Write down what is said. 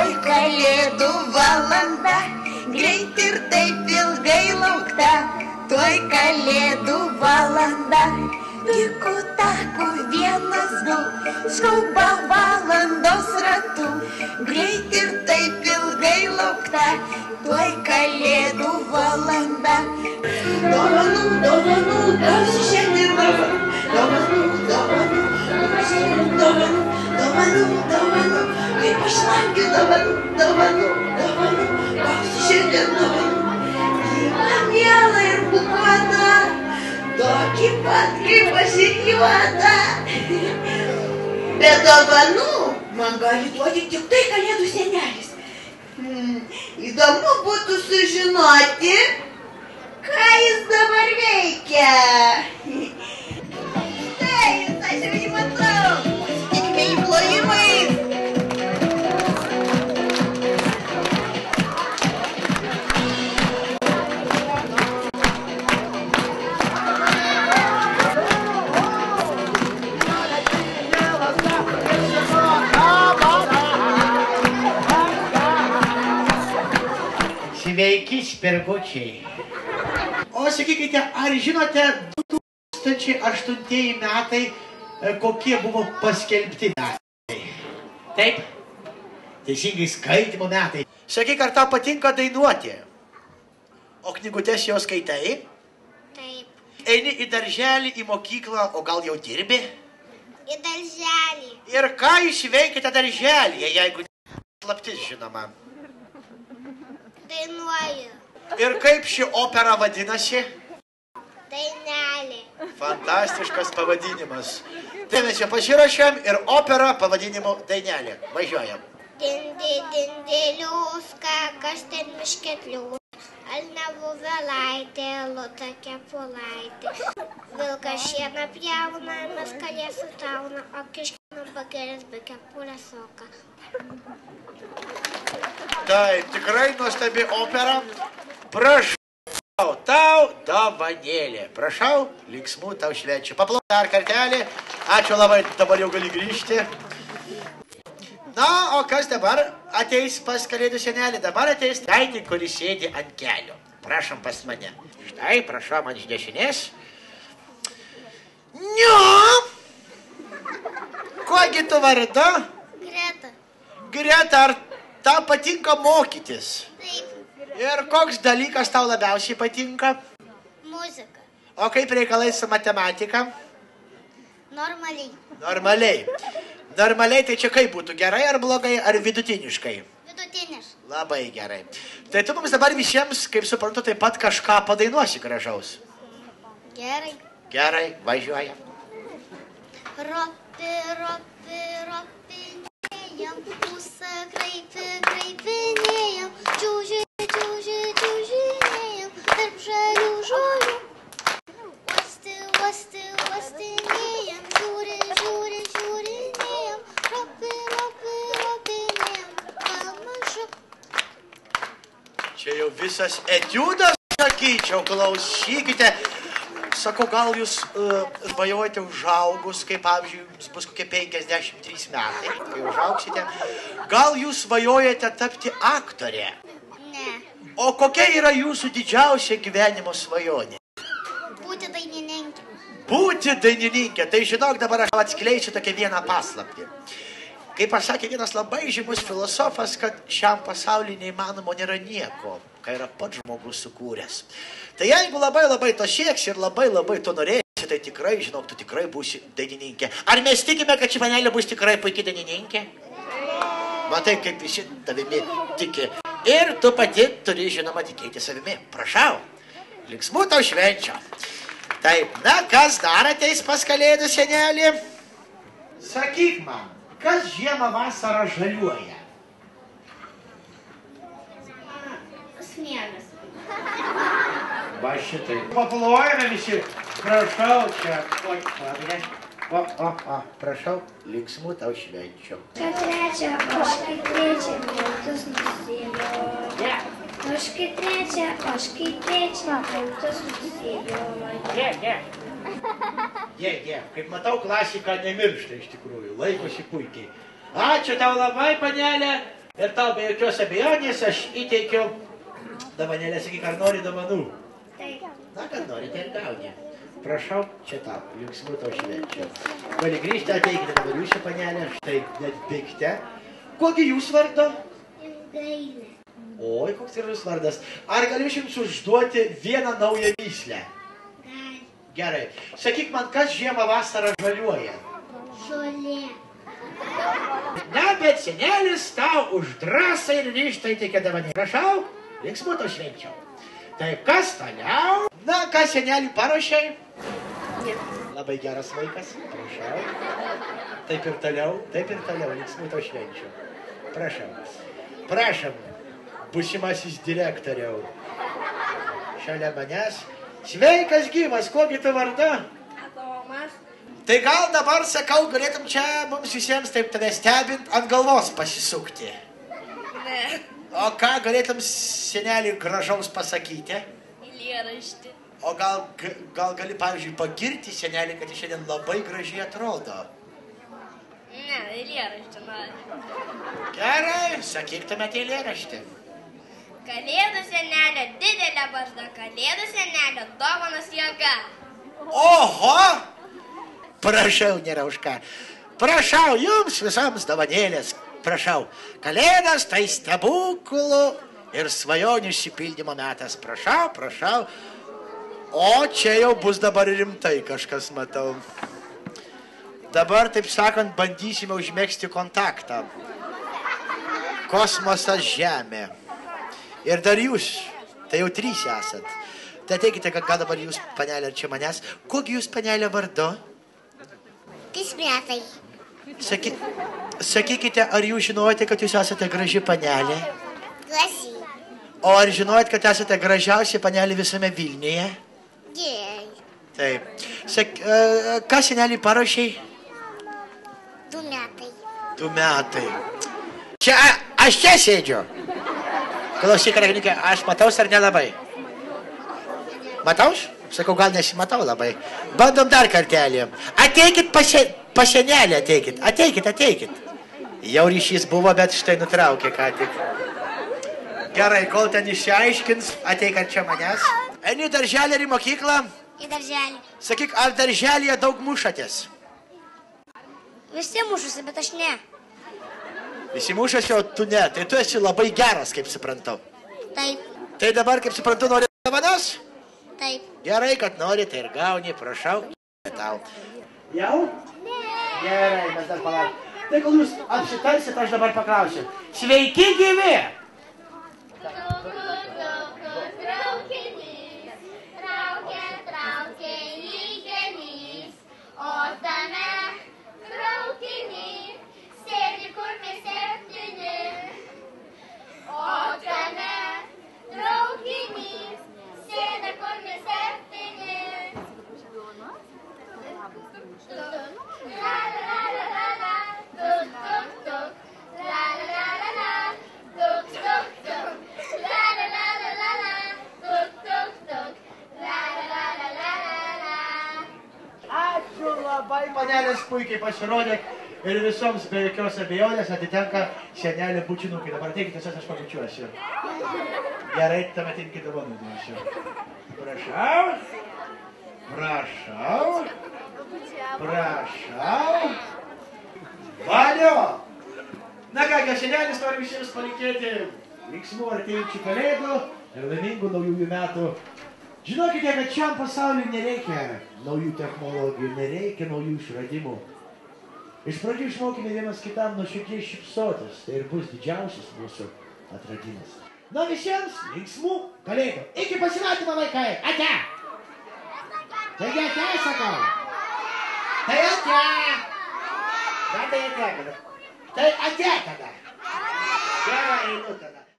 Tuoj kalėdų valanda, greit ir taip ilgai laukta. Tuoj kalėdų valanda, liko takų vienas du, skuba valandos ratu, greit ir taip ilgai laukta. Tuoj kalėdų valanda. Dovanų, dovanų, kas šiandien dovanų, dovanų, dovanų, dovanų, dovanų, dovanų, kaip aš laukiu dovanų, dovanų, dovanų, kas šiandien dovanų. Man miela ir pūkuota, tokį pat kaip aš ir juoda. Be dovanų man gali duoti tik tai kalėdų senelis. Įdomu būtų sužinoti, ką jis dabar veikia. Taip, aš jau jį matau. Pasitikime jį plojimais. Sveiki, spirgučiai. O sakykite, ar žinote 2008 metai, kokie buvo paskelbti metai? Taip? Teisingai, skaitymo metai. Sakyk, ar tau patinka dainuoti? O knygutes jau skaitai? Taip. Eini į darželį, į mokyklą, o gal jau dirbi? Į darželį. Ir ką jūs veikite darželyje, jeigu slaptis žinoma? Dainuoju. Ir kaip ši opera vadinasi? Dainelė. Fantastiškas pavadinimas. Tai mes jau pasiruošėm ir opera pavadinimu Dainelė. Važiuojam. Dindi, dindilius, kas ten mišketlius. Alnavų vėlaitė, luta kepulaitė. Vilkas šieną pjauna, meskalė sutauna, o kiškino bageris be kepulės soka. Taip, tikrai nuostabi opera. Prašau, tau dovanėlė. Prašau, linksmų tau švenčių. Paplauk dar kartelį. Ačiū labai, dabar jau gali grįžti. Na, o kas dabar ateis pas kalėdų senelį? Dabar ateis tainį, kuris sėdi ant kelio. Prašom pas mane. Štai, prašau man iš dešinės. Niu! Kuogi tu vardu? Greta. Greta, ar tau patinka mokytis? Taip. Ir koks dalykas tau labiausiai patinka? Muzika. O kaip reikalai su matematika? Normaliai. Normaliai. Normaliai tai čia kaip būtų? Gerai ar blogai, ar vidutiniškai? Vidutinis. Labai gerai. Tai tu mums dabar visiems, kaip suprantu, taip pat kažką padainuosi gražaus. Gerai. Gerai, važiuojam. Ropi, ropi, ropinėjam, pusą graipinėjam, čiūži, čiūži, čiūžinėjam, tarp žalių žolių. Uosti, uosti, uostinėjam, žiūri, žiūri, žiūrinėjam, ropi, ropi, ropinėjam, gal mažu. Čia jau visas etiudas, sakyčiau, klausykite. Sakau, gal jūs svajojate užaugus, kaip pavyzdžiui, jums bus kokie 53 metai, kai užaugsite. Gal jūs svajojate tapti aktorė? Ne. O kokia yra jūsų didžiausia gyvenimo svajonė? Būti dainininkė. Būti dainininkė. Tai žinok, dabar aš atskleisiu tokią vieną paslaptį. Kaip pasakė vienas labai žymus filosofas, kad šiam pasauliui neįmanomo nėra nieko, ką yra pats žmogus sukūręs. Tai jeigu labai to sieksi ir labai to norėsi, tai tikrai, žinok, tu tikrai būsi dainininkė. Ar mes tikime, kad ši panelė bus tikrai puikiai dainininkė? Matai, kaip visi tavimi tiki. Ir tu pati turi, žinoma, tikėti savimi. Prašau, linksmų tau švenčio. Taip, na, kas dar ateis pas kalėdų senelį? Sakyk man, kas žiemą vasarą žaliuoja? Sniegas. Va šitai. Paplojame visi. Prašau, čia. Prašau, linksmų tau švenčių. Kad trečia, ožkai trečia, miltus nusijoja. Ožkai trečia, miltus nusijoja. Je. Kaip matau, klasika nemiršta iš tikrųjų. Laikosi puikiai. Ačiū tau labai, panelė. Ir tau be jokios abejonės aš įteikiu dovanėlę, sakyk, ar nori dovanų? Taip. Na, kad nori, tai ir gauni. Prašau, čia tau, linksmų tau švenčiu. Gali grįžti, ateikite dabar jūsų panelę, štai net bėgte. Kogi jūs vardo? Ilgailė. Oi, koks yra jūsų vardas. Ar galiu jums užduoti vieną naują myslę? Gali. Gerai. Sakyk man, kas žiemą vasarą žaliuoja? Žolė. Na, bet senelis tau už drąsą ir ryžtą įteikė dovanėlę. Prašau, linksmų tau švenčiau. Taip, kas toliau? Na, ką senelį paruošei? Labai geras vaikas. Prašau. Taip ir toliau, linksmų tau švenčiau. Prašau. Prašom, būsimasis direktoriau. Šalia manęs. Sveikas gyvas, kogi tu vardu? Adomas. Tai gal dabar, sakau, galėtum čia mums visiems taip tave stebint ant galvos pasisukti. Ne. O ką galėtum senelį gražaus pasakyti? Eilėraštį. O gal gali, pavyzdžiui, pagirti senelį, kad jis šiandien labai gražiai atrodo? Ne, eilėraštį nori. Gerai, sakyk tuomet eilėraštį. Kalėdų senelio didelė barzda, kalėdų senelio dovanos jėga. Oho! Prašau, nėra už ką. Prašau, jums visams dovanėlės. Prašau, kalėdas tai stebuklų ir svajonių išsipildymo metas. Prašau, prašau. O čia jau bus dabar rimtai kažkas, matau. Dabar, taip sakant, bandysime užmegzti kontaktą. Kosmosas, Žemė. Ir dar jūs, tai jau 3 esat. Tai ateikite, ką dabar jūs, panelė, ar čia manęs. Kogi jūs, panelė, vardu? 3 metai. Sakykite, ar jūs žinojote, kad jūs esate graži panelė? Graži. O ar žinojot, kad esate gražiausia panelė visame Vilniuje? Gerai. Taip. Ką senelį paruošei? 2 metai. 2 metai. Čia, aš čia sėdžiu. Klausyk, Ragnikė, aš mataus ar nelabai? Mataus? Sakau, gal nesimatau labai. Bandom dar kartelį. Ateikit pas senelį, ateikit. Ateikit. Jau ryšys buvo, bet štai nutraukė ką tik. Gerai, kol ten išsiaiškins, ateik čia manęs. Eini į darželį ar į mokyklą? Į darželį. Sakyk, ar darželėje daug mušatės? Visi mušusi, bet aš ne. Visi mušasi, o tu ne. Tai tu esi labai geras, kaip suprantu. Taip. Tai dabar, kaip suprantu, nori dovanos? Taip. Gerai, kad nori, tai ir gauni, prašau. Tau. Jau? Gerai, mes dar palauk. Tai kol jūs apsitarsit, aš dabar paklausiu. Sveiki gyvi! Traukia lygenys, o tame traukiny sėdi kurmi 7. O tame traukiny sėdi kurmi 7. La la la la la, tuk tuk tuk. La la la la, tuk tuk tuk. La la la la la, tuk tuk tuk. La la la la la. Ačiū labai, panelės puikiai pasirodė ir visoms be jokios abejonės atitenka senelė bučinukai. Dabar ateikite, aš pabučiuosiu. Gerai, tuomet imkite dovanų duosiu. Prašau. Prašau. Prašau. Valio. Na ką, senelis nori visiems palinkėti linksmų artėjančių kalėdų ir laimingų naujųjų metų. Žinokite, kad šiam pasauliui nereikia naujų technologijų, nereikia naujų išradimų. Iš pradžių išmokime vienas kitam nuoširdžiai šypsotis, tai ir bus didžiausias mūsų atradimas. Na visiems linksmų kalėdų. Iki pasimatymo, vaikai. Ate! Taigi ate, sakau. Tai ate! Tai ate tada. Gerai, einu tada.